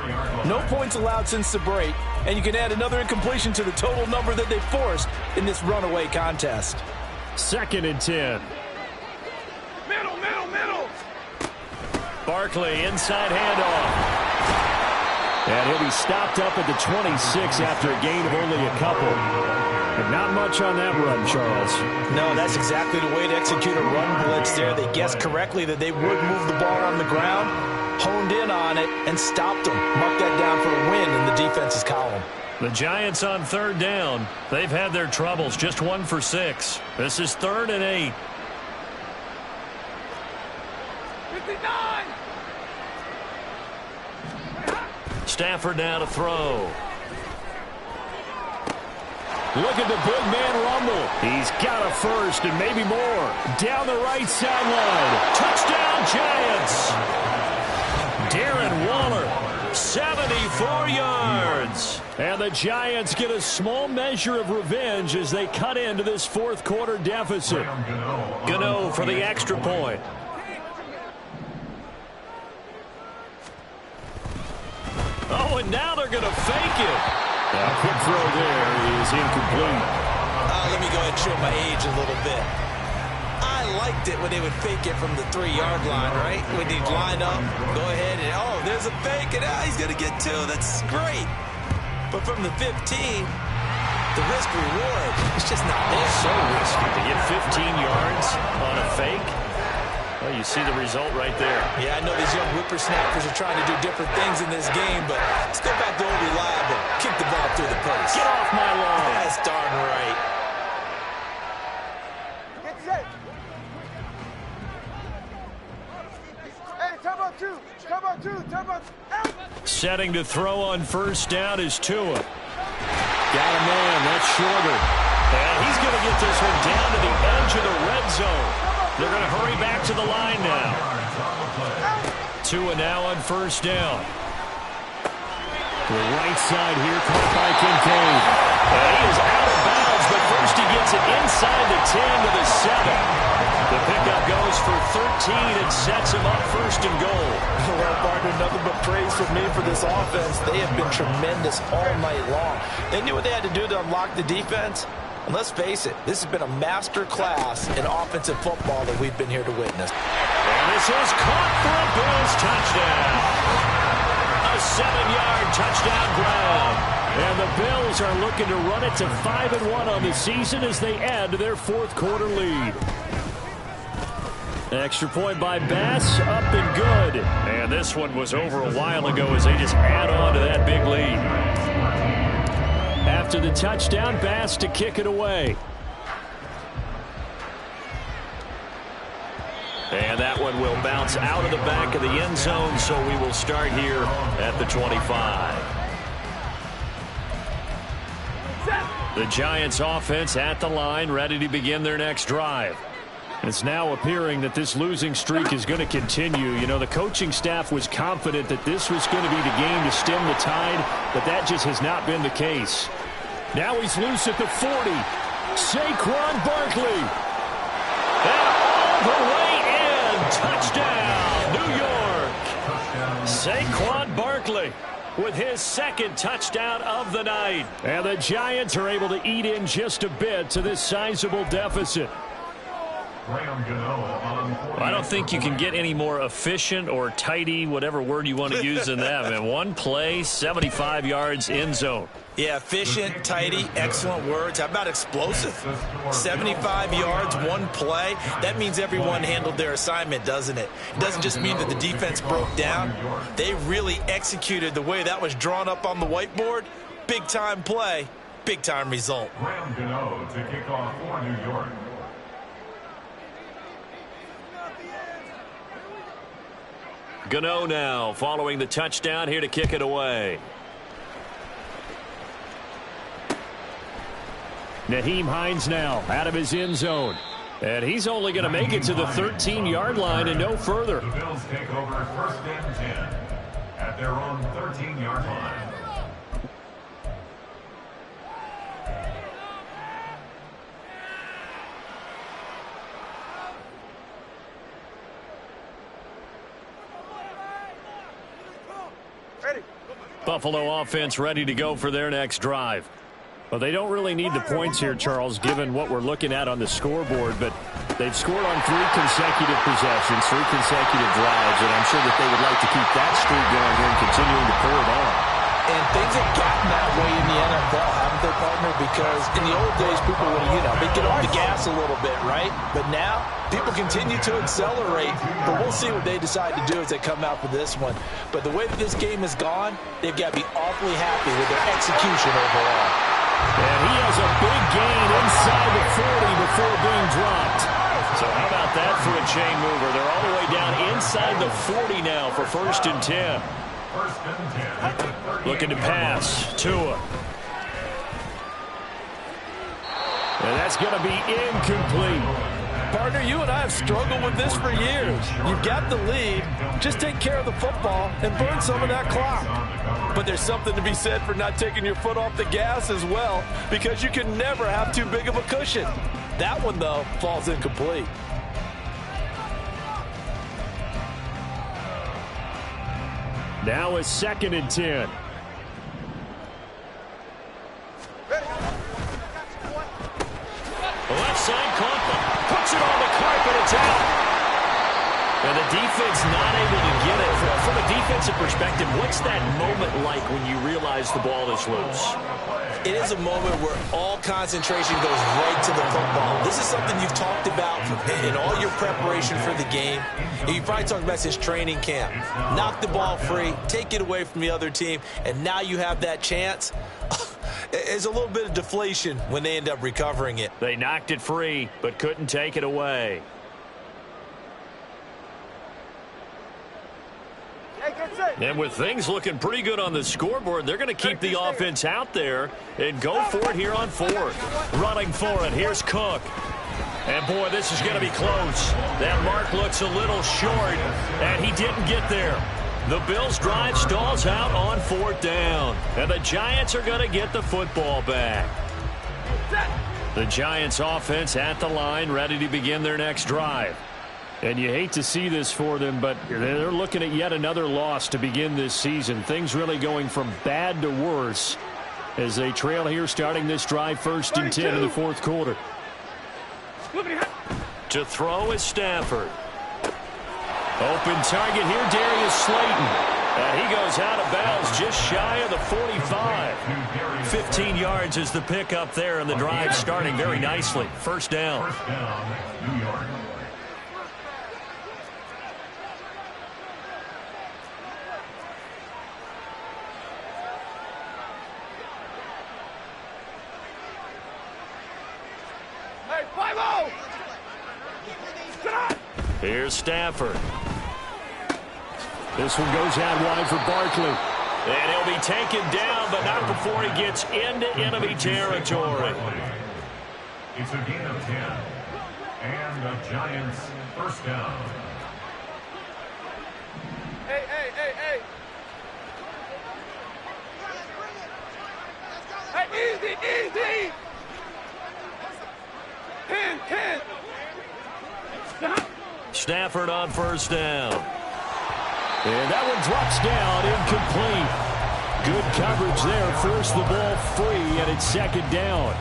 No points allowed since the break, and you can add another incompletion to the total number that they forced in this runaway contest. 2nd and 10. Middle. Barkley, inside handoff. And he'll be stopped up at the 26 after a gain of only a couple. But not much on that run, Charles. No, that's exactly the way to execute a run blitz there. They guessed correctly that they would move the ball on the ground, honed in on it, and stopped them. Mark that down for a win in the defense's column. The Giants on 3rd down. They've had their troubles, just 1 for 6. This is 3rd and 8. 59! Stafford now to throw. Look at the big man rumble. He's got a first and maybe more. Down the right sideline. Touchdown, Giants. Darren Waller, 74 yards. And the Giants get a small measure of revenge as they cut into this 4th quarter deficit. Gano for the extra point. Oh, and now they're going to fake it. A quick throw there is incomplete. Let me go ahead and show my age a little bit. I liked it when they would fake it from the 3-yard line, right? When they'd line up, go ahead and, oh, there's a fake, and he's going to get 2. That's great. But from the 15, the risk-reward is just not there. So risky to get 15 yards on a fake. Well, you see the result right there. Yeah, I know these young whippersnappers are trying to do different things in this game, but let's go back to old reliable. Kick the ball through the post. Get off my lawn. That's darn right. Get set. Hey, turbo two. Turbo two. Turbo out. Setting to throw on first down is Tua. Got a man. That's shorter. And he's going to get this one down to the edge of the red zone. They're going to hurry back to the line now. Tua now on first down. To the right side here, caught by Kincaid. And he is out of bounds, but first he gets it inside the 10 to the 7. The pickup goes for 13 and sets him up first and goal. Well, partner, nothing but praise from me for this offense. They have been tremendous all night long. They knew what they had to do to unlock the defense. And let's face it, this has been a master class in offensive football that we've been here to witness. And this is caught for a Bills touchdown. A 7-yard touchdown grab. And the Bills are looking to run it to 5-1 on the season as they add to their fourth quarter lead. Extra point by Bass, up and good. And this one was over a while ago as they just add on to that big lead. After the touchdown, Bass to kick it away. And that one will bounce out of the back of the end zone, so we will start here at the 25. The Giants offense at the line, ready to begin their next drive. It's now appearing that this losing streak is going to continue. You know, the coaching staff was confident that this was going to be the game to stem the tide, but that just has not been the case. Now he's loose at the 40. Saquon Barkley. And all the way in. Touchdown, New York. Saquon Barkley with his second touchdown of the night. And the Giants are able to eat in just a bit to this sizable deficit. I don't think you can get any more efficient or tidy, whatever word you want to use in that. Man, one play, 75 yards, end zone. Yeah, efficient, tidy, excellent words. How about explosive? 75 yards, one play. That means everyone handled their assignment, doesn't it? It doesn't just mean that the defense broke down. They really executed the way that was drawn up on the whiteboard. Big-time play, big-time result. Graham Gano to kick off for New York. Gano now following the touchdown here to kick it away. Nyheim Hines now out of his end zone. And he's only going to make it to the 13-yard line and no further. The Bills take over first and 10 at their own 13-yard line. Buffalo offense ready to go for their next drive. Well, they don't really need the points here, Charles, given what we're looking at on the scoreboard, but they've scored on 3 consecutive possessions, 3 consecutive drives, and I'm sure that they would like to keep that streak going here and continuing to pour it on. And things have gotten that way in the NFL, haven't they, partner? Because in the old days, people would, they'd get off the gas a little bit, right? But now, people continue to accelerate, but we'll see what they decide to do as they come out for this one. But the way that this game has gone, they've got to be awfully happy with their execution overall. And he has a big gain inside the 40 before being dropped. So how about that for a chain mover? They're all the way down inside the 40 now for first and 10. First and 10. Looking to pass. Tua. And that's going to be incomplete. Partner, you and I have struggled with this for years. You've got the lead. Just take care of the football and burn some of that clock. But there's something to be said for not taking your foot off the gas as well, because you can never have too big of a cushion. That one, though, falls incomplete. Now a second and 10. The left side caught, puts it on the carpet, it's out. And the defense not able to get it. From a defensive perspective, what's that moment like when you realize the ball is loose? It is a moment where all concentration goes right to the football. This is something you've talked about in all your preparation for the game. You probably talked about since training camp. Knock the ball free, take it away from the other team, and now you have that chance. It's a little bit of deflation when they end up recovering it. They knocked it free, but couldn't take it away. And with things looking pretty good on the scoreboard, they're going to keep the offense out there and go for it here on fourth. Running for it, here's Cook. And, boy, this is going to be close. That mark looks a little short, and he didn't get there. The Bills' drive stalls out on fourth down. And the Giants are going to get the football back. The Giants' offense at the line, ready to begin their next drive. And you hate to see this for them, but they're looking at yet another loss to begin this season. Things really going from bad to worse as they trail here starting this drive 1st and 10 in the fourth quarter. To throw is Stafford. Open target here, Darius Slayton. And he goes out of bounds just shy of the 45. 15 yards is the pickup there, and the drive starting very nicely. First down. First down, New York. Here's Stafford. This one goes out wide for Barkley. And he'll be taken down, but not before he gets into enemy territory. It's a gain of 10. And the Giants first down. Hey. Hey, easy. 10. Stafford on first down. And that one drops down, incomplete. Good coverage there, forced the ball free, and it's second down.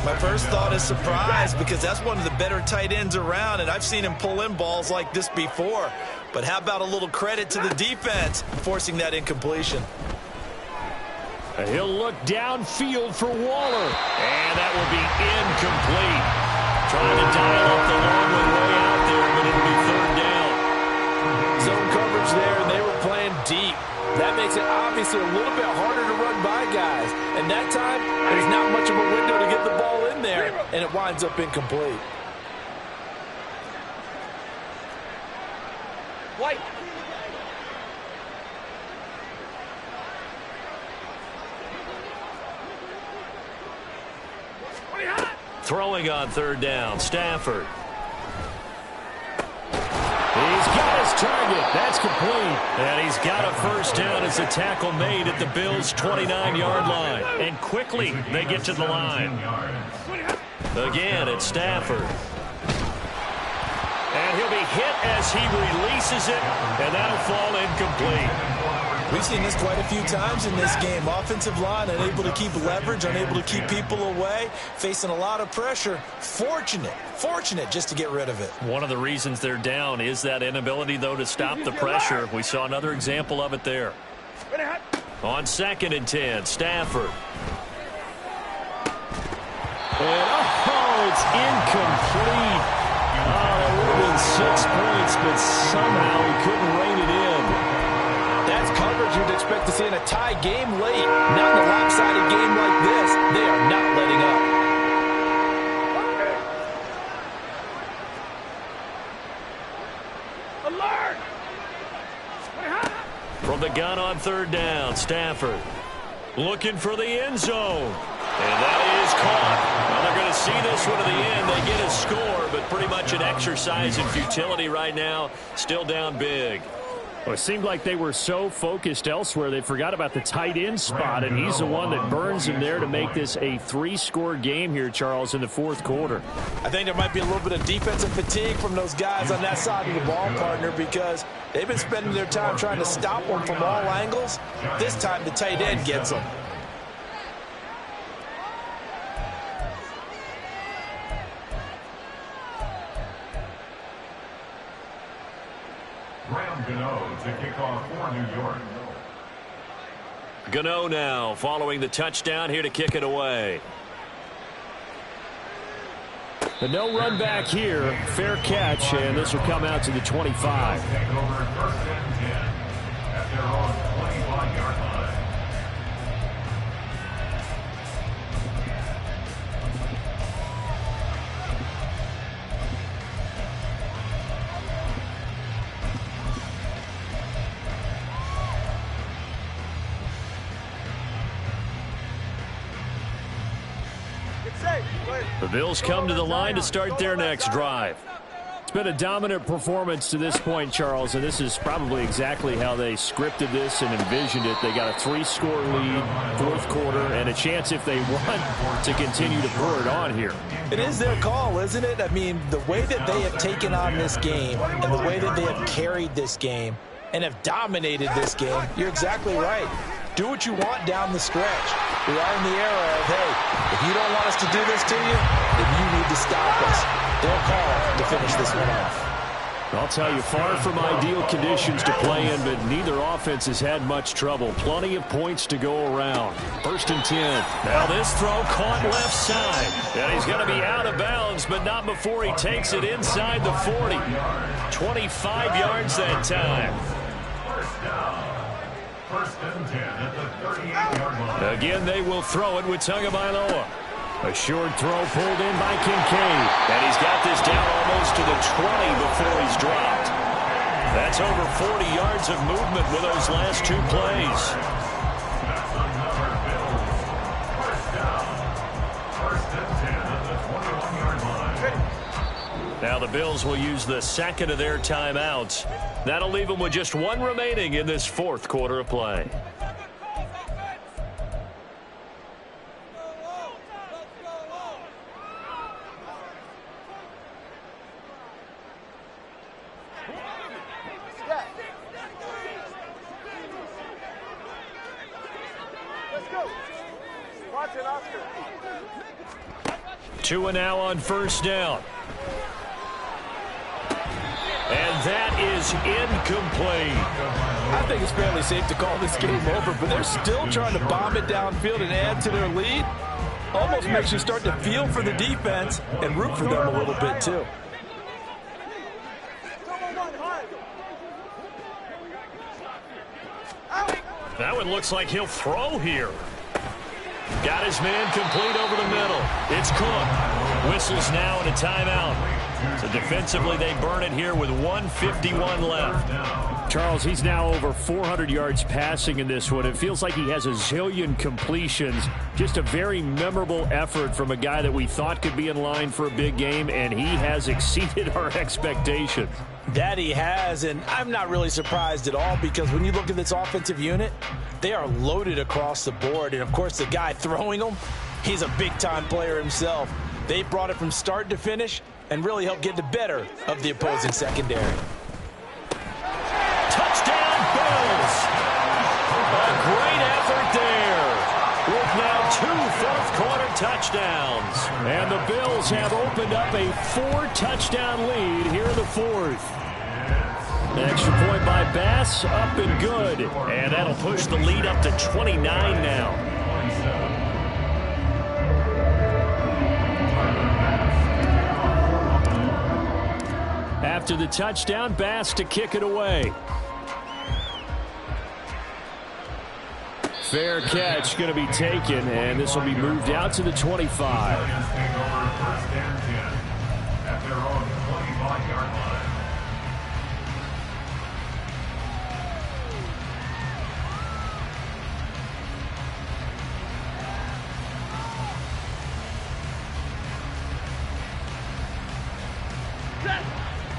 My first thought is surprise because that's one of the better tight ends around, and I've seen him pull in balls like this before. But how about a little credit to the defense forcing that incompletion? He'll look downfield for Waller. And that will be incomplete. Trying to dial up the long one way out there, but it'll be third down. Zone coverage there, and they were playing deep. That makes it obviously a little bit harder to run by guys. And that time, there's not much of a window to get the ball in there, and it winds up incomplete. White. Throwing on third down, Stafford. He's got his target. That's complete. And he's got a first down as a tackle made at the Bills' 29-yard line. And quickly, they get to the line. Again, it's Stafford. And he'll be hit as he releases it, and that'll fall incomplete. We've seen this quite a few times in this game. Offensive line unable to keep leverage, unable to keep people away, facing a lot of pressure. Fortunate just to get rid of it. One of the reasons they're down is that inability, though, to stop the pressure. We saw another example of it there. On 2nd and 10, Stafford. And, it's incomplete. That would have been 6 points, but somehow he couldn't rein it in. That's coverage you'd expect to see in a tie game late. Not in a lopsided game like this. They are not letting up. Alert! From the gun on third down, Stafford looking for the end zone. And that is caught. Well, they're going to see this one to the end. They get a score, but pretty much an exercise in futility right now. Still down big. Well, it seemed like they were so focused elsewhere they forgot about the tight end spot, and he's the one that burns him there to make this a 3-score game here, Charles, in the fourth quarter. I think there might be a little bit of defensive fatigue from those guys on that side of the ball, partner, because they've been spending their time trying to stop them from all angles. This time the tight end gets them. Graham Gano to kick off for New York. Gano now following the touchdown here to kick it away. The no run back here, fair catch, and this will come out to the 25. Take over first and 10 at their own 25-yard line. The Bills come to the line to start their next drive. It's been a dominant performance to this point, Charles, and this is probably exactly how they scripted this and envisioned it. They got a 3-score lead, fourth quarter, and a chance if they want to continue to pour it on here. It is their call, isn't it? I mean, the way that they have taken on this game and the way that they have carried this game and have dominated this game, you're exactly right. Do what you want down the stretch. We are in the era of, hey, if you don't want us to do this to you, then you need to stop us. Their call to finish this one off. I'll tell you, far from ideal conditions to play in, but neither offense has had much trouble. Plenty of points to go around. First and 10. Now this throw caught left side. And he's going to be out of bounds, but not before he takes it inside the 40. 25 yards that time. First down. First and 10 at the 38-yard line. Again, they will throw it with Tagovailoa. A short throw pulled in by Kincaid. And he's got this down almost to the 20 before he's dropped. That's over 40 yards of movement with those last two plays. That's another Bills. First down. First and 10 at the 21-yard line. Now the Bills will use the second of their timeouts. That'll leave them with just one remaining in this fourth quarter of play. Tua now on first down. And that is incomplete. I think it's fairly safe to call this game over, but they're still trying to bomb it downfield and add to their lead. Almost makes you start to feel for the defense and root for them a little bit, too. Now it looks like he'll throw here. Got his man complete over the middle. It's Cook. Whistles now and a timeout. So defensively, they burn it here with 1:51 left. Charles, he's now over 400 yards passing in this one. It feels like he has a zillion completions. Just a very memorable effort from a guy that we thought could be in line for a big game, and he has exceeded our expectations. That he has, and I'm not really surprised at all because when you look at this offensive unit, they are loaded across the board. And, of course, the guy throwing them, he's a big-time player himself. They brought it from start to finish and really helped get the better of the opposing secondary. Touchdown, Bills! A great effort there. With now 2 fourth-quarter touchdowns. And the Bills have opened up a 4-touchdown lead here in the fourth. An extra point by Bass, up and good. And that'll push the lead up to 29 now. After the touchdown, Bass to kick it away. Fair catch going to be taken, and this will be moved out to the 25. Take over first and 10 at their own 25-yard line.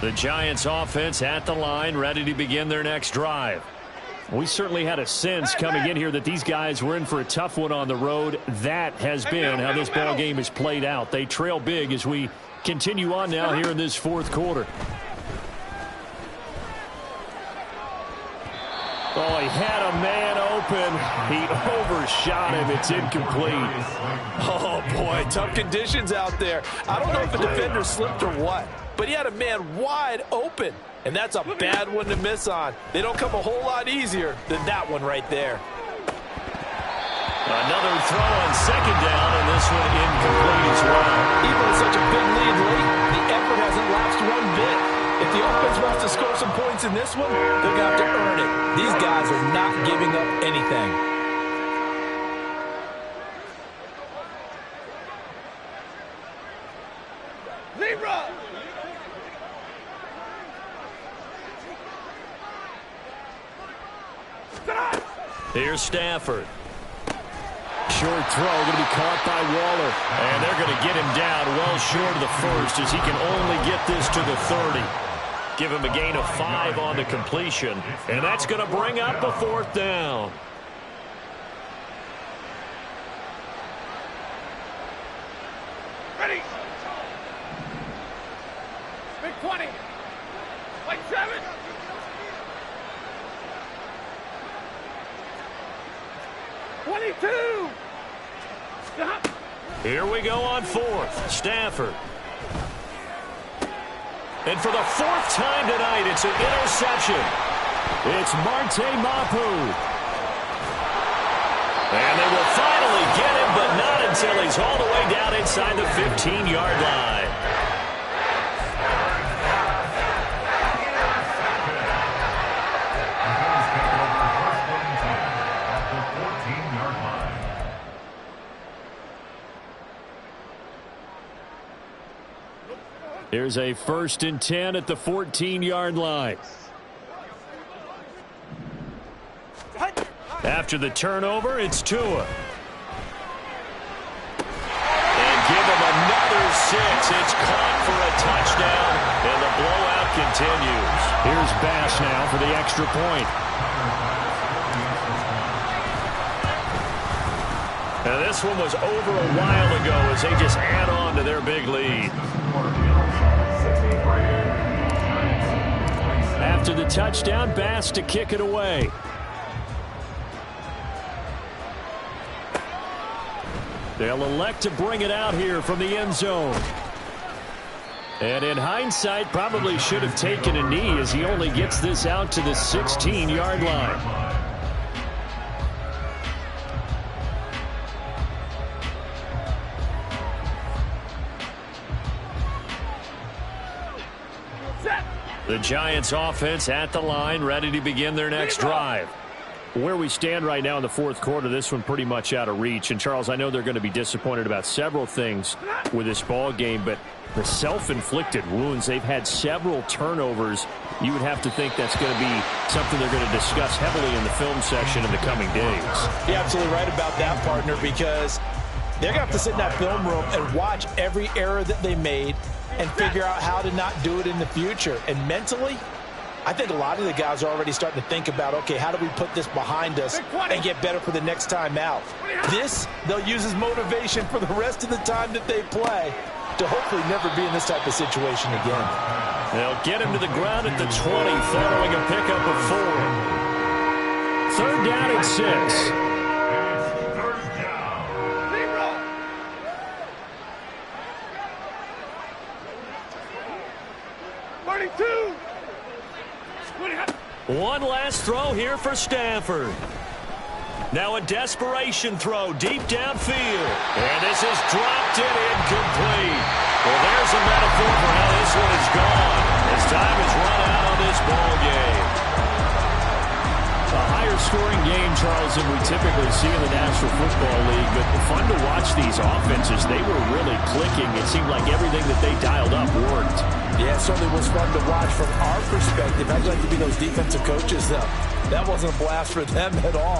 The Giants offense at the line, ready to begin their next drive. We certainly had a sense coming in here that these guys were in for a tough one on the road. That has been how this ball game is played out. They trail big as we continue on now here in this fourth quarter. Oh, he had a man open. He overshot him. It's incomplete. Oh, boy, tough conditions out there. I don't know if the defender slipped or what, but he had a man wide open, and that's a bad one to miss on. They don't come a whole lot easier than that one right there. Another throw on second down, and this one incomplete as well. Even with such a big lead late, the effort hasn't lapsed one bit. If the offense wants to score some points in this one, they're going to have to earn it. These guys are not giving up anything. Libra! Here's Stafford. Short throw going to be caught by Waller. And they're going to get him down well short of the first as he can only get this to the 30. Give him a gain of 5 on the completion. And that's going to bring up the 4th down. Ready! Big 20! Like 7! Here we go on 4th. Stafford. And for the 4th time tonight, it's an interception. It's Marte Mapu. And they will finally get him, but not until he's all the way down inside the 15-yard line. Here's a 1st and 10 at the 14-yard line. After the turnover, it's Tua. And give him another 6. It's caught for a touchdown, and the blowout continues. Here's Bass now for the extra point. And this one was over a while ago as they just add on to their big lead. After the touchdown, Bass to kick it away. They'll elect to bring it out here from the end zone. And in hindsight, probably should have taken a knee as he only gets this out to the 16-yard line. The Giants offense at the line, ready to begin their next drive. Where we stand right now in the 4th quarter, this one pretty much out of reach. And, Charles, I know they're going to be disappointed about several things with this ball game, but the self-inflicted wounds, they've had several turnovers. You would have to think that's going to be something they're going to discuss heavily in the film section in the coming days. You're absolutely right about that, partner, because they're going to have to sit in that film room and watch every error that they made and figure out how to not do it in the future. And mentally, I think a lot of the guys are already starting to think about, okay, how do we put this behind us and get better for the next time out? This, they'll use as motivation for the rest of the time that they play to hopefully never be in this type of situation again. They'll get him to the ground at the 20 following a pickup of 4. 3rd down and 6. 32! One last throw here for Stafford. Now a desperation throw deep downfield. And this is dropped in incomplete. Well, there's a metaphor for how this one is gone as time has run out on this ball game. A higher-scoring game, Charles, than we typically see in the National Football League. But fun to watch these offenses. They were really clicking. It seemed like everything that they dialed up worked. Yeah, it certainly was fun to watch from our perspective. I'd like to be those defensive coaches, though. That wasn't a blast for them at all.